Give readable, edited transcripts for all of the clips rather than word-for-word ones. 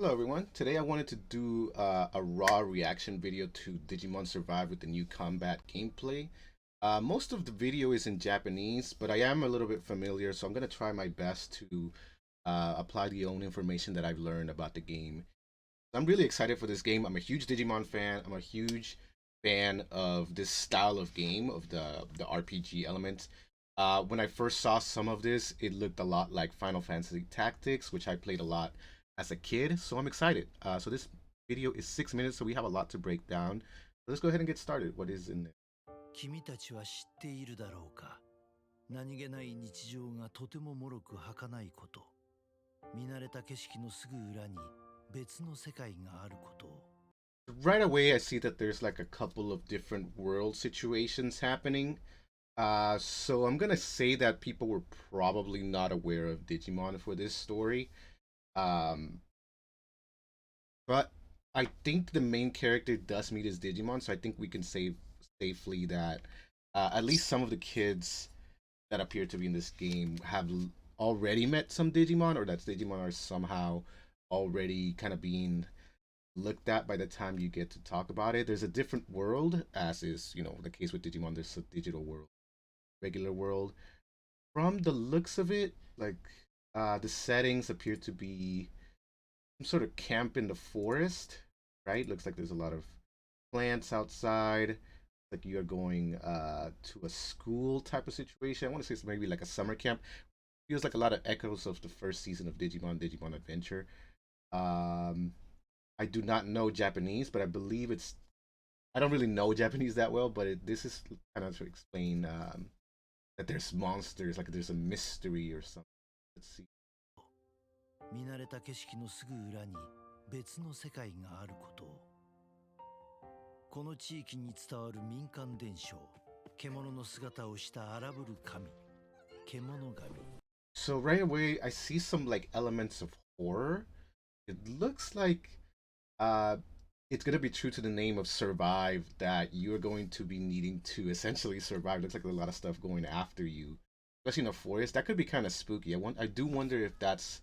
Hello everyone. Today I wanted to do a raw reaction video to Digimon Survive with the new combat gameplay. Most of the video is in Japanese, but I am a little bit familiar, so I'm going to try my best to apply the own information that I've learned about the game. I'm really excited for this game. I'm a huge Digimon fan. I'm a huge fan of this style of game, of the RPG element. When I first saw some of this, it looked a lot like Final Fantasy Tactics, which I played a lot as a kid. So I'm excited. So this video is 6 minutes, so we have a lot to break down. So let's go ahead and get started. What is in there? 君たちは知っているだろうか。何気ない日常がとても脆く儚いこと。見慣れた景色のすぐ裏に別の世界があることを。Right away, I see that there's like a couple of different world situations happening. So I'm gonna say that people were probably not aware of Digimon for this story. Um, but I think the main character does meet his Digimon, so I think we can say safely that at least some of the kids that appear to be in this game have already met some Digimon, or that Digimon are somehow already kind of being looked at by the time you get to talk about it. There's a different world, as is, the case with Digimon. There's a digital world, regular world. From the looks of it, like the settings appear to be some sort of camp in the forest, right? Looks like there's a lot of plants outside. Like you are going to a school type of situation. I want to say it's maybe like a summer camp. Feels like a lot of echoes of the first season of Digimon Adventure. I do not know Japanese, but I believe it's. I don't really know Japanese that well, but this is kind of to explain that there's monsters, like there's a mystery or something. Let's see. 見慣れた景色のすぐ裏に別の世界があることを。この地域に伝わる民間伝承、獣の姿をした荒ぶる神、獣神。So right away, I see some like elements of horror. It looks like it's gonna be true to the name of Survive, that you're going to be needing to essentially survive. Looks like a lot of stuff going after you, especially in a forest. That could be kind of spooky. I do wonder if that's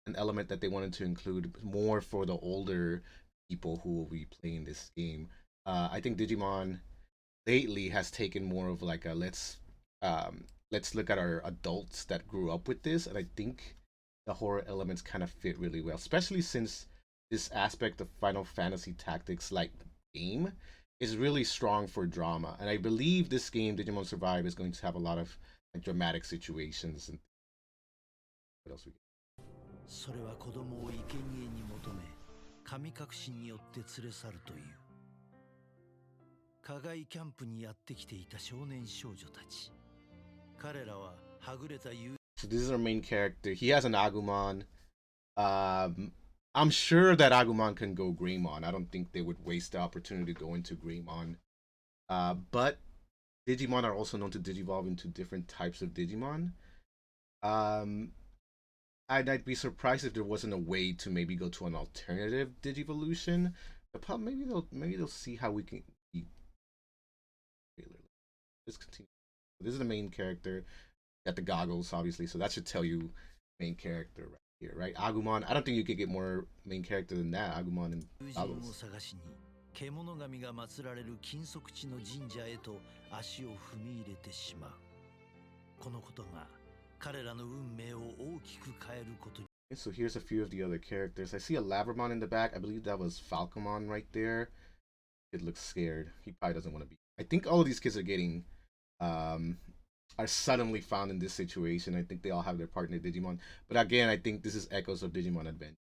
an element that they wanted to include more for the older people who will be playing this game. I think Digimon lately has taken more of like a let's look at our adults that grew up with this, and I think the horror elements kind of fit really well, especially since this aspect of Final Fantasy Tactics like game is really strong for drama, and I believe this game Digimon Survive is going to have a lot of like dramatic situations. And what else we get? それは子供を生贄に求め、神隠しによって連れ去るという。課外キャンプにやってきていた少年少女たち。彼らははぐれた夕。So this is our main character. He has an Agumon. I'm sure that Agumon can go Greymon. I don't think they would waste the opportunity to go into Greymon. But Digimon are also known to digivolve into different types of Digimon. I'd be surprised if there wasn't a way to maybe go to an alternative Digivolution. Maybe they'll see how we can. Let's continue. This is the main character. Got the goggles, obviously, so that should tell you main character right here, right? Agumon. I don't think you could get more main character than that. Agumon and goggles. 獣神が祀られる禁足地の神社へと足を踏み入れてしまう。このことが彼らの運命を大きく変えることに。So here's a few of the other characters. I see a Labramon in the back. I believe that was Falcomon right there. It looks scared. He probably doesn't want to be. I think all of these kids are getting are suddenly found in this situation. I think they all have their partner Digimon. But again, I think this is echoes of Digimon Adventure.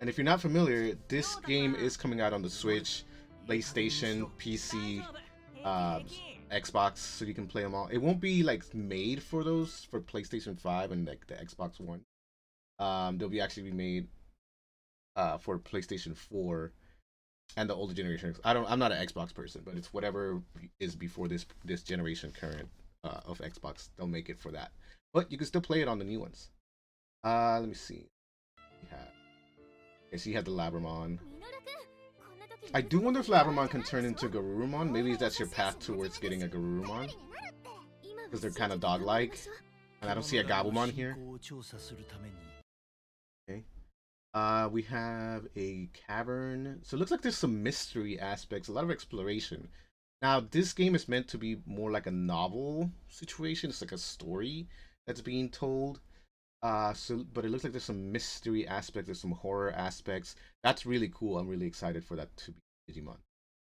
And if you're not familiar, this game is coming out on the Switch, PlayStation, PC, Xbox, so you can play them all. It won't be like made for those for PlayStation 5 and like the Xbox One. They'll be actually be made for PlayStation 4 and the older generation. I'm not an Xbox person, but it's whatever is before this generation current of Xbox. They'll make it for that, but you can still play it on the new ones. Let me see. Okay, so you have the Labramon. I do wonder if Labramon can turn into Garurumon. Maybe that's your path towards getting a Garurumon, because they're kind of dog-like. And I don't see a Agumon here. Okay. We have a cavern. So it looks like there's some mystery aspects, a lot of exploration. Now, this game is meant to be more like a novel situation. It's like a story that's being told. But it looks like there's some mystery aspects, there's some horror aspects. That's really cool. I'm really excited for that to be Digimon,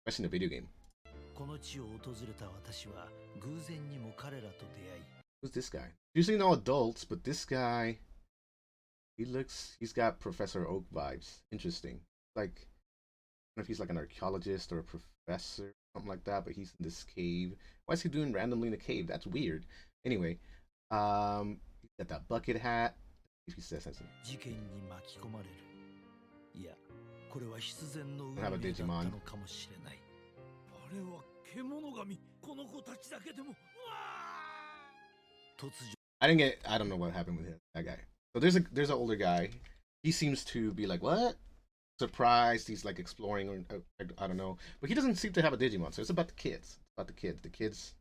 especially in a video game. Who's this guy? Usually no adults, but this guy, he's got Professor Oak vibes. Interesting. Like, I don't know if he's like an archaeologist or a professor, something like that, but he's in this cave. Why is he doing randomly in a cave? That's weird. Anyway, he's got that bucket hat. If he says something. I have a Digimon. I don't know what happened with him, that guy. So there's an older guy. He seems to be like, what? Surprised. He's like exploring, or I don't know. But he doesn't seem to have a Digimon. So it's about the kids. It's about the kids. The kids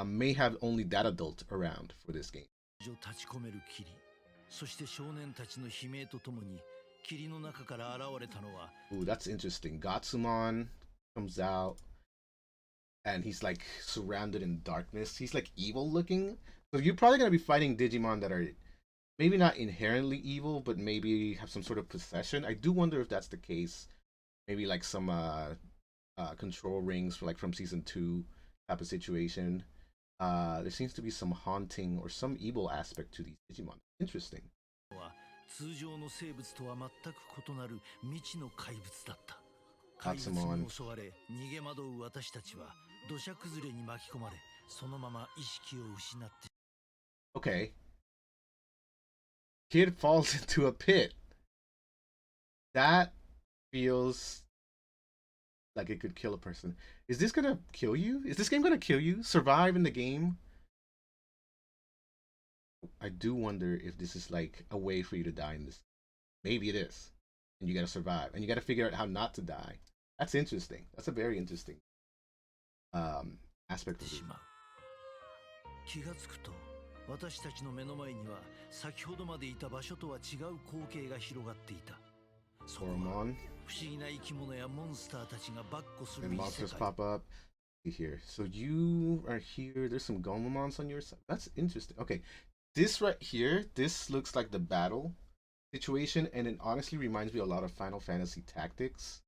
may have only that adult around for this game. Ooh, that's interesting. Gatsumon comes out and he's like surrounded in darkness. He's like evil looking. So you're probably gonna be fighting Digimon that are maybe not inherently evil, but maybe have some sort of possession. I do wonder if that's the case. Maybe like some control rings for like from season 2 type of situation. There seems to be some haunting or some evil aspect to these Digimon. Interesting. Agumon. Okay. Kid falls into a pit. That feels like it could kill a person. Is this gonna kill you? Is this game gonna kill you? Survive in the game? I do wonder if this is like a way for you to die in this. Maybe it is. And you gotta survive. And you gotta figure out how not to die. That's interesting. That's a very interesting aspect of it. Floromon. And monsters pop up here. So you are here. There's some Gomamons on your side. That's interesting. Okay. This right here, this looks like the battle situation, and it honestly reminds me a lot of Final Fantasy Tactics.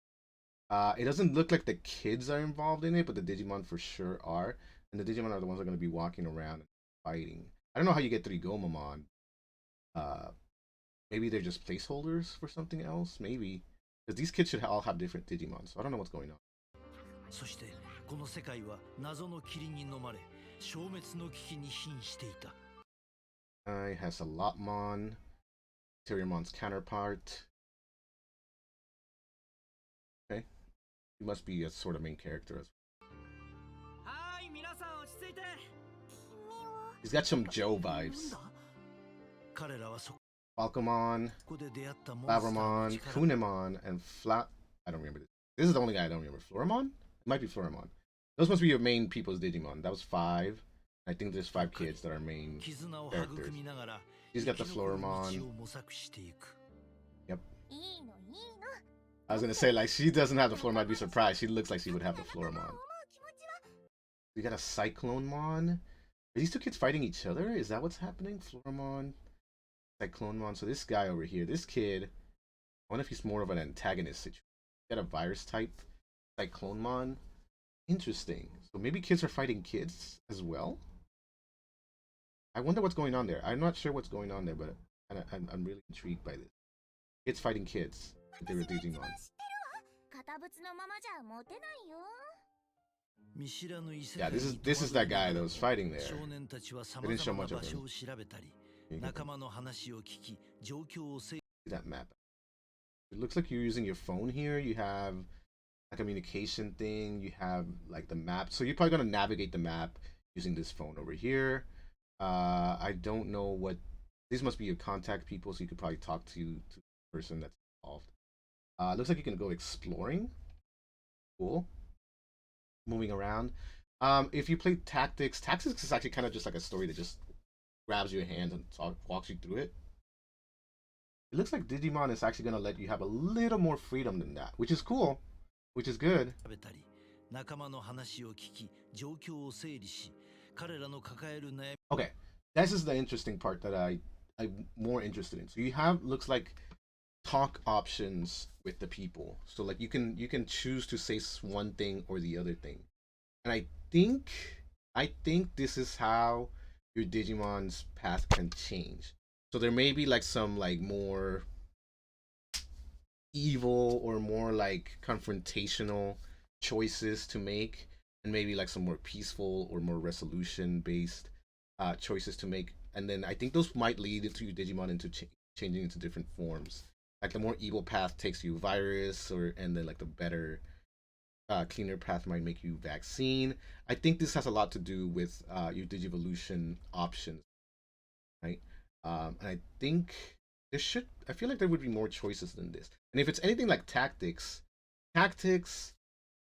It doesn't look like the kids are involved in it, but the Digimon for sure are. And the Digimon are the ones that are going to be walking around and fighting. I don't know how you get 3 Gomamon. Maybe they're just placeholders for something else? Maybe. Because these kids should all have different Digimon, so I don't know what's going on. Has a Lotmon, Terriermon's counterpart. Okay. He must be a sort of main character as well. He's got some Joe vibes. Falcomon, Labramon, Kunemon, and I don't remember this. This is the only guy I don't remember. Floramon? It might be Floramon. Those must be your main people's Digimon. That was 5. I think there's 5 kids that are main characters. He's got the Floramon. Yep. I was gonna say, like, she doesn't have the Floramon. I'd be surprised. She looks like she would have the Floramon. We got a Cyclonemon. Are these 2 kids fighting each other? Is that what's happening? Floramon, Cyclonemon. So this guy over here, this kid, I wonder if he's more of an antagonist situation. Got a virus type Cyclonemon. Interesting. So maybe kids are fighting kids as well? I wonder what's going on there. I'm not sure what's going on there, but I'm really intrigued by this. Kids fighting kids. They were Digimon. Yeah, this is that guy that was fighting there. They didn't show much of him. See that map. It looks like you're using your phone here. You have a communication thing. You have like the map. So you're probably gonna navigate the map using this phone over here. I don't know what these must be your contact people, so you could probably talk to the person that's involved. Looks like you can go exploring. Cool. Moving around. If you play Tactics is actually kind of just like a story that just grabs your hand and walks you through it. It looks like Digimon is actually going to let you have a little more freedom than that, which is cool, which is good. 食べたり仲間の話を聞き状況を整理し彼らの抱える悩み Okay, this is the interesting part that I'm more interested in. So you have looks like talk options with the people. So like you can choose to say one thing or the other thing. And I think this is how your Digimon's path can change. So there may be like some like more evil or more like confrontational choices to make, and maybe like some more peaceful or more resolution based choices to make. And then I think those might lead into Digimon into changing into different forms. Like the more evil path takes you virus, or and then like the better cleaner path might make you vaccine. I think this has a lot to do with your Digivolution options, right? And I think I feel like there would be more choices than this. And if it's anything like tactics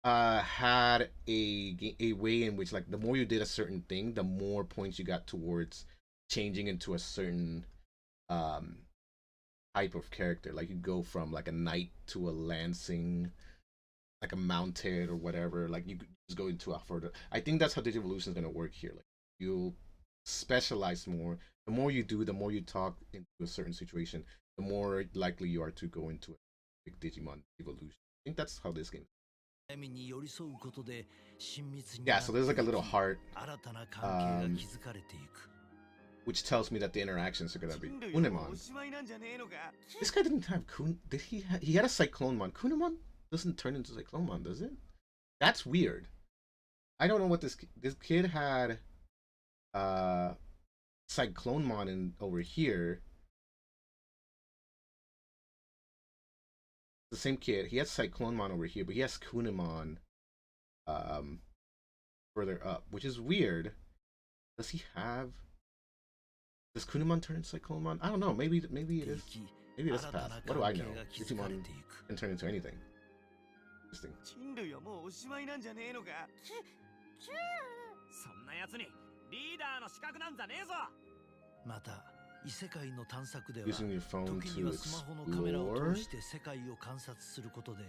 had a way in which like the more you did a certain thing, the more points you got towards changing into a certain um type of character. Like you go from like a knight to a lancing, like a mounted or whatever. Like you just go into a further. I think that's how Digivolution is gonna work here. Like you specialize more. The more you do, the more you talk into a certain situation, the more likely you are to go into a big Digimon evolution. I think that's how this game. に寄り添うことで親密に Yeah, なっ so て there's い like a き little heart, 新たな関係が築かれていく which tells me that the interactions are gonna be Kunemon. This guy didn't have Did he? He had a Cyclonemon. Kunemon doesn't turn into Cyclonemon, does it? That's weird. I don't know what this kid had. Cyclonemon in over here. The same kid. He has Cyclonemon over here, but he has Kunemon um further up, which is weird. Does he have? Does Kunemon turn into Cyclonemon? I don't know. Maybe it is. Maybe it is path. What do I know? Digimon can turn into anything. Interesting. 人類はもうおしまいなんじゃねえのかそんな奴にリーダーの資格なんざねえぞまた異世界の探索では Using your phone 時に to はスマホのカメラを explore. 通して世界を観察することで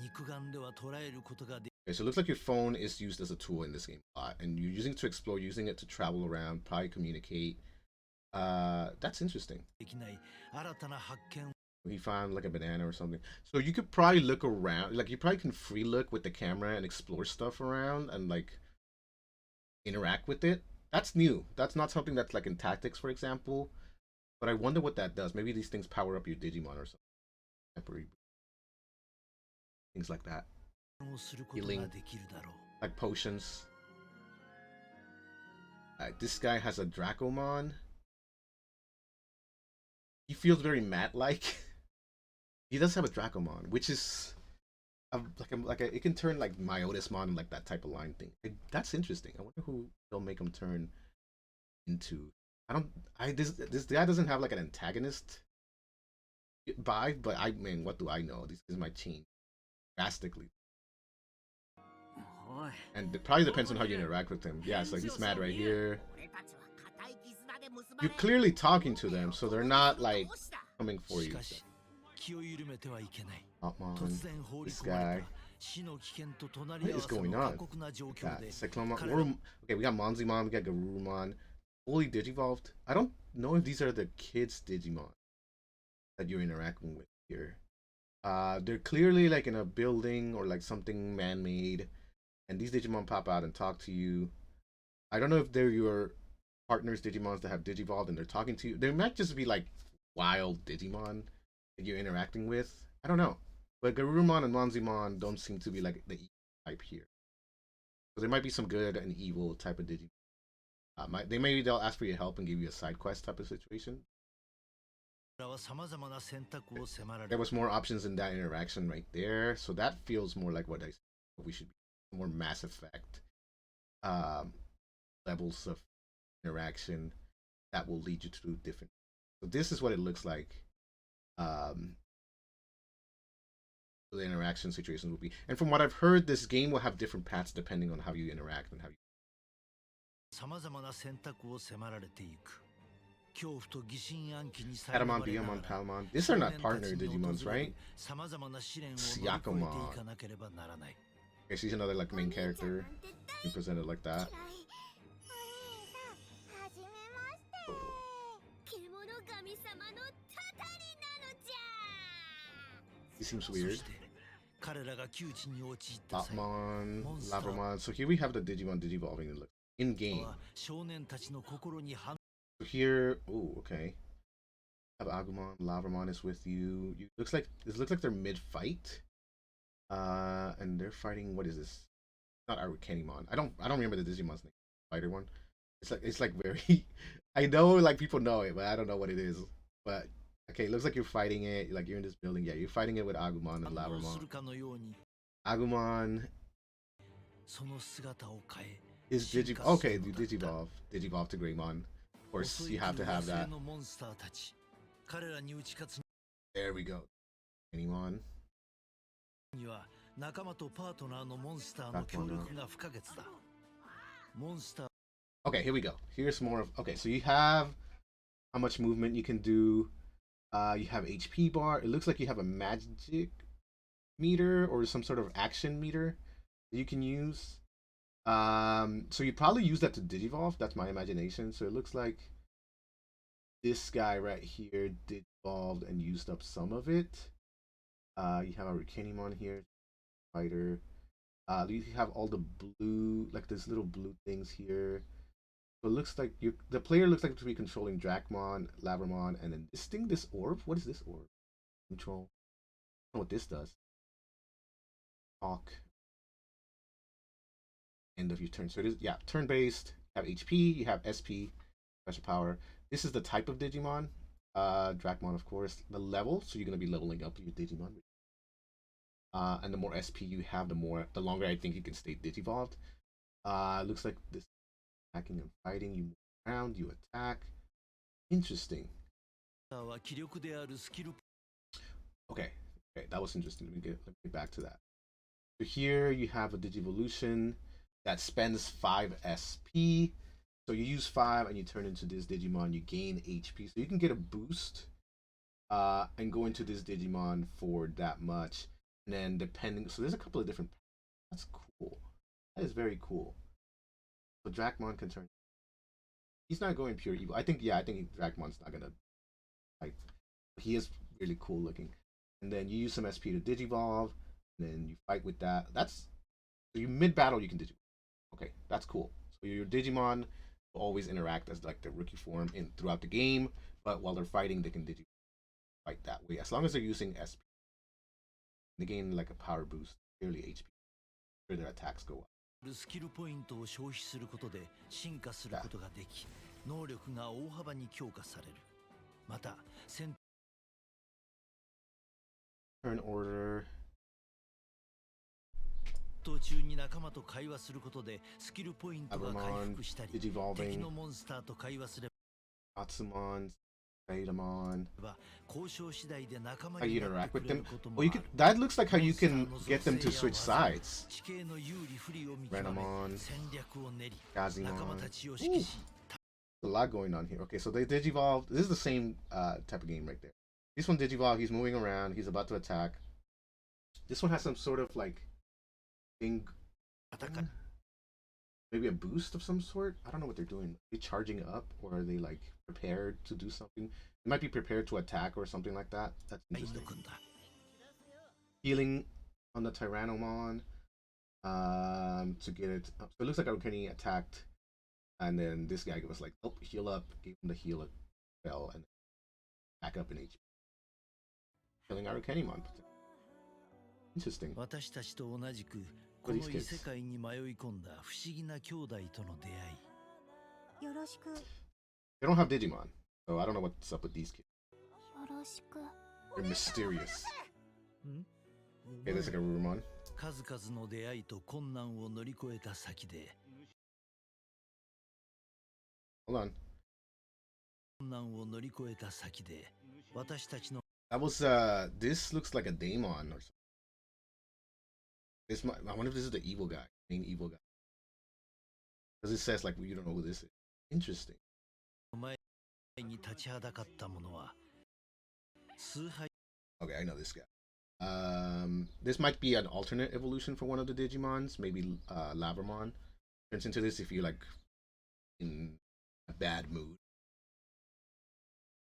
肉眼では捉えることがで Okay, so it looks like your phone is used as a tool in this game a lot, and you're using it to explore, using it to travel around, probably communicate. That's interesting. きない新たな発見 He found like a banana or something. So you could probably look around, like you probably can free look with the camera and explore stuff around and like interact with it. That's new. That's not something that's like in tactics, for example. But I wonder what that does. Maybe these things power up your Digimon or something. Temporary things like that. をすることができるだろう Like potions. This guy has a Dracomon. He feels very Matt-like. He does have a Dracomon, which is it can turn like Myotismon, like that type of line thing. That's interesting. I wonder who they'll make him turn into. This guy doesn't have like an antagonist vibe, but I mean, what do I know? These might change drastically. And it probably depends on how you interact with him. Yeah, so he's mad right here. You're clearly talking to them, so they're not like coming for し you. かし気を緩めてはいけない Hotmon, 突然放り this 込まれ guy. た死の危険と隣 What り合 is わせ going の on? 過酷な状況 Got で Cyclomon. 彼ら Okay, we got Monzimon, we got Garurumon. Fully Digivolved. I don't know if these are the kids' Digimon that you're interacting with here. They're clearly like in a building or like something man-made, and these Digimon pop out and talk to you. I don't know if they're your partners Digimons that have Digivolved and they're talking to you. They might just be like wild Digimon that you're interacting with. I don't know. But Garurumon and Monzimon don't seem to be like the evil type here. So there might be some good and evil type of Digimon. They'll ask for your help and give you a side quest type of situation. は様々な選択を迫られ There was more options in that interaction right there, so that feels more like what we should be more Mass Effect levels of interaction that will lead you to different. So this is what it looks like. The interaction situations will be, and from what I've heard, this game will have different paths depending on how you interact and how you. 様々な選択を迫られていく Patamon, Biyomon, Palmon. These are not partner Digimons, right? Syakomon. Okay, she's another like main character. Being presented like that. He seems weird. Botmon, Labramon. So here we have the Digimon digivolving in game. So here, oh, okay. Have Agumon, Labramon is with you. Looks like they're mid fight. And they're fighting. What is this? Not Arukenimon. I don't remember the Digimon's name. Fighter one. It's like very. I know like people know it, but I don't know what it is. But okay, it looks like you're fighting it. Like you're in this building. Yeah, you're fighting it with Agumon and Labramon. Agumon is Digi. Okay, you Digivolve. Digivolve to Greymon. Of course, you have to have that. There we go. Anyone? Okay, here we go. Here's more of. Okay, so you have how much movement you can do. You have HP bar. It looks like you have a magic meter or some sort of action meter that you can use. So you probably use that to digivolve. That's my imagination. So it looks like this guy right here digivolved and used up some of it. You have a Arukenimon here, fighter. You have all the blue, like this little blue things here. So it looks like the player looks like to be controlling Dracmon, Labramon, and then this orb. What is this orb? Control. I don't know what this does. Talk. End of your turn. So it is, yeah, turn based. You have HP, you have SP, special power. This is the type of Digimon. Dracmon, of course. The level, so you're gonna be leveling up your Digimon. And the more SP you have, the longer I think you can stay digivolved. Looks like this attacking and fighting. You move around, you attack. Interesting. Okay, that was interesting. Let me get back to that. So here you have a Digivolution that spends 5 SP. So you use 5 and you turn into this Digimon. You gain HP, so you can get a boost and go into this Digimon for that much. And then depending, so there's a couple of different. That's cool. That is very cool. So Dracmon can turn. He's not going pure evil. I think Dracmon's not gonna fight. He is really cool looking. And then you use some SP to digivolve, and then you fight with that. That's so you mid battle you can digivolve. Okay, that's cool. So your Digimon will always interact as like the rookie form throughout the game, but while they're fighting, they can fight that way as long as they're using SP. They gain like a power boost, clearly HP. Sure, their attacks go up. Turn order. Agumon, Digivolving. Atsumon, Betamon. How you interact with them? Well, you could. That looks like how you can get them to switch sides. Renamon, Gazimon. Ooh, a lot going on here. Okay, so they digivolved. This is the same type of game right there. This one digivolved. He's moving around. He's about to attack. This one has some sort of like thing. Maybe a boost of some sort. I don't know what they're doing. Are they charging up, or are they like prepared to do something? They might be prepared to attack or something like that. That's interesting. Healing on the Tyrannomon to get it up. So it looks like Arukenny attacked, and then this guy was like, "Oh, heal up." Gave him the heal it, fell, and back up in HP. Killing Arukenimon. Interesting. What are these kids? They don't have Digimon, so I don't know what's up with these kids. They're mysterious. Okay, there's like a Rumon. Hold on. That was this looks like a Daemon or something. I wonder if this is the evil guy, main evil guy. Because it says like you don't know who this is. Interesting. に立ちはだかった者は崇拝 Okay, I know this guy. This might be an alternate evolution for one of the Digimons. Maybe Labramon turns into this if you're like in a bad mood.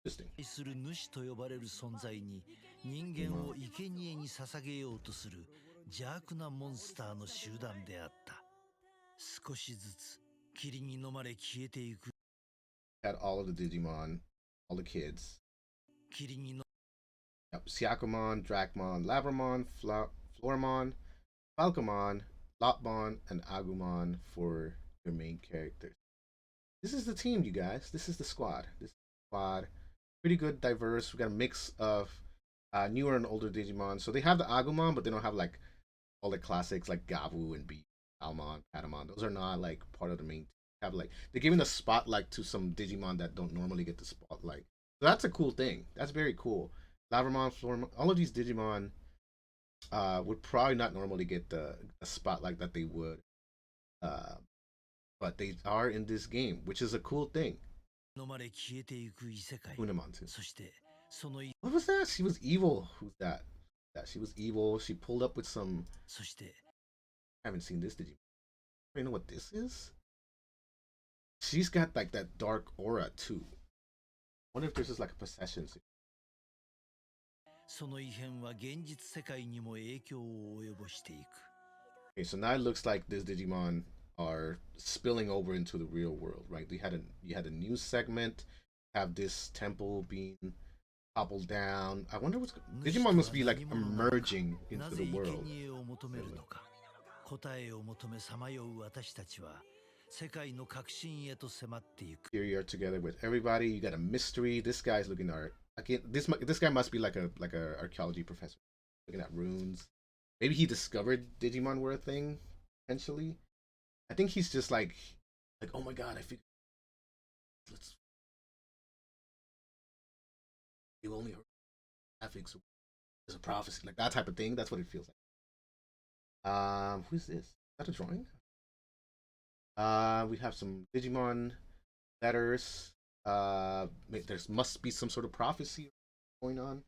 Interesting. する主と呼ばれる存在に人間を生贄に捧げようとする邪悪なモンスターの集団であった。少しずつ霧に飲まれ消えていく。 Had all of the Digimon, all the kids. 霧にの Yep, Syakomon, Dracmon, Labramon, Floramon, Falcomon, Lopmon, and Agumon for your main characters. This is the team, you guys. This is the squad. This is the squad. Pretty good, diverse. We got a mix of newer and older Digimon. So they have the Agumon, but they don't have like all the classics like Gabu and B, Almon, Patamon. Those are not like part of the main team. Have like they're giving the spotlight to some Digimon that don't normally get the spotlight. So that's a cool thing. That's very cool. Lavramon, Floramon, all of these Digimon would probably not normally get the spotlight that they would, uh, but they are in this game, which is a cool thing. 飲まれ消えていく異世界。 Unamon too. そしてその What was that? She was evil. Who's that? That she was evil. She pulled up with some. そして I haven't seen this Digimon. You know what this is? She's got like that dark aura too. I wonder if this is like a possession. その異変は現実世界にも影響を及ぼしていく。 Okay, so now it looks like this Digimon are spilling over into the real world, right? You had a news segment, have this temple being toppled down. I wonder what's Digimon must be like emerging な into ぜ the 生 world. 贄を求めるのか。答えを求めさまよう私たちは世界の革新へと迫っていく。 Here you are together with everybody. You got a mystery. This guy's looking at again. This guy must be like a archaeology professor, looking at runes. Maybe he discovered Digimon were a thing, potentially. I think he's just like oh my god, I figured. Let's. You only heard graphics. There's a prophecy, like that type of thing. That's what it feels like. Who's this? Is that a drawing? We have some Digimon letters. There must be some sort of prophecy going on.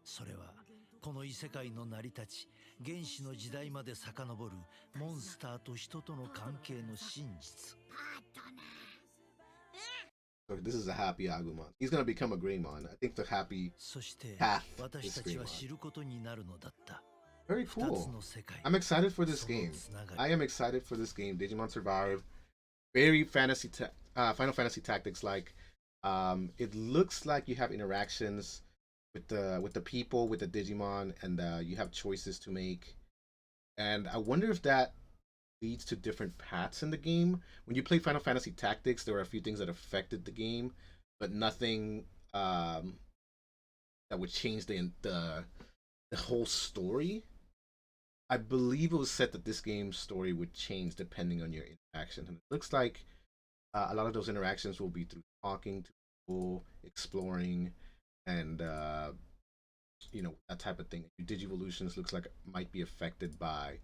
それはこの異世界の成り立ち原始の時代まで遡るモンスターと人との関係の真実。 So this is a happy Agumon. He's gonna become a Greymon. I think the happy そして path 私 is たちは Greymon. 知ることになるのだった。 Very 二つ cool. の世界。 I'm excited for this その game. つながり I am excited for this game. Digimon Survive. Very Final Fantasy Tactics like. It looks like you have interactions with the people, with the Digimon, and you have choices to make. And I wonder if that leads to different paths in the game. When you play Final Fantasy Tactics, there were a few things that affected the game, but nothing that would change the whole story. I believe it was said that this game's story would change depending on your interaction, and it looks like a lot of those interactions will be through talking to people, exploring, and that type of thing. Your Digivolutions looks like it might be affected by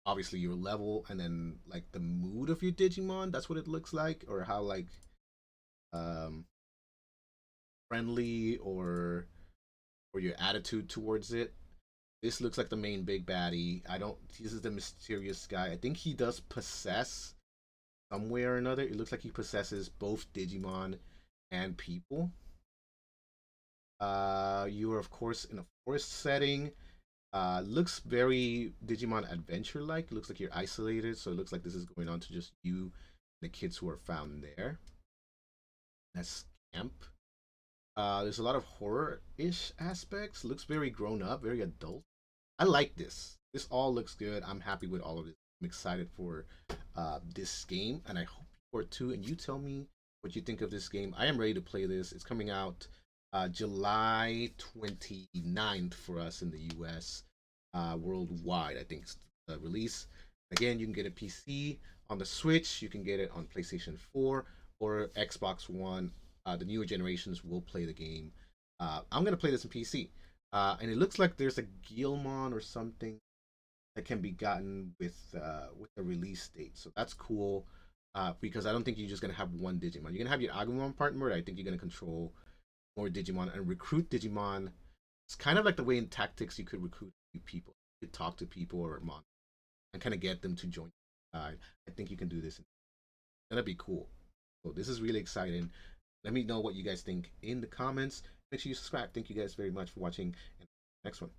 obviously your level and then like the mood of your Digimon. That's what it looks like, or how like friendly or your attitude towards it. This looks like the main big baddie. This is the mysterious guy. I think he does possess some way or another. It looks like he possesses both Digimon and people. You are of course in a forest setting. Looks very Digimon adventure like. Looks like you're isolated, so it looks like this is going on to just you and the kids who are found there. That's camp. There's a lot of horror-ish aspects. Looks very grown up, very adult. I like this. This all looks good. I'm happy with all of this. I'm excited for this game, and I hope you are too. And you tell me what you think of this game. I am ready to play this. It's coming out July 29th for us in the US. Worldwide, I think it's the release. Again, you can get a PC on the Switch. You can get it on PlayStation 4 or Xbox One. The newer generations will play the game. I'm gonna play this in PC, and it looks like there's a Guilmon or something that can be gotten with the release date. So that's cool. Because I don't think you're just gonna have one Digimon. You're gonna have your Agumon partner. I think you're gonna control more Digimon and recruit Digimon. It's kind of like the way in tactics you could recruit people. You could talk to people or mon and kind of get them to join. I think you can do this. That'd be cool. So this is really exciting. Let me know what you guys think in the comments. Make sure you subscribe. Thank you guys very much for watching. And next one.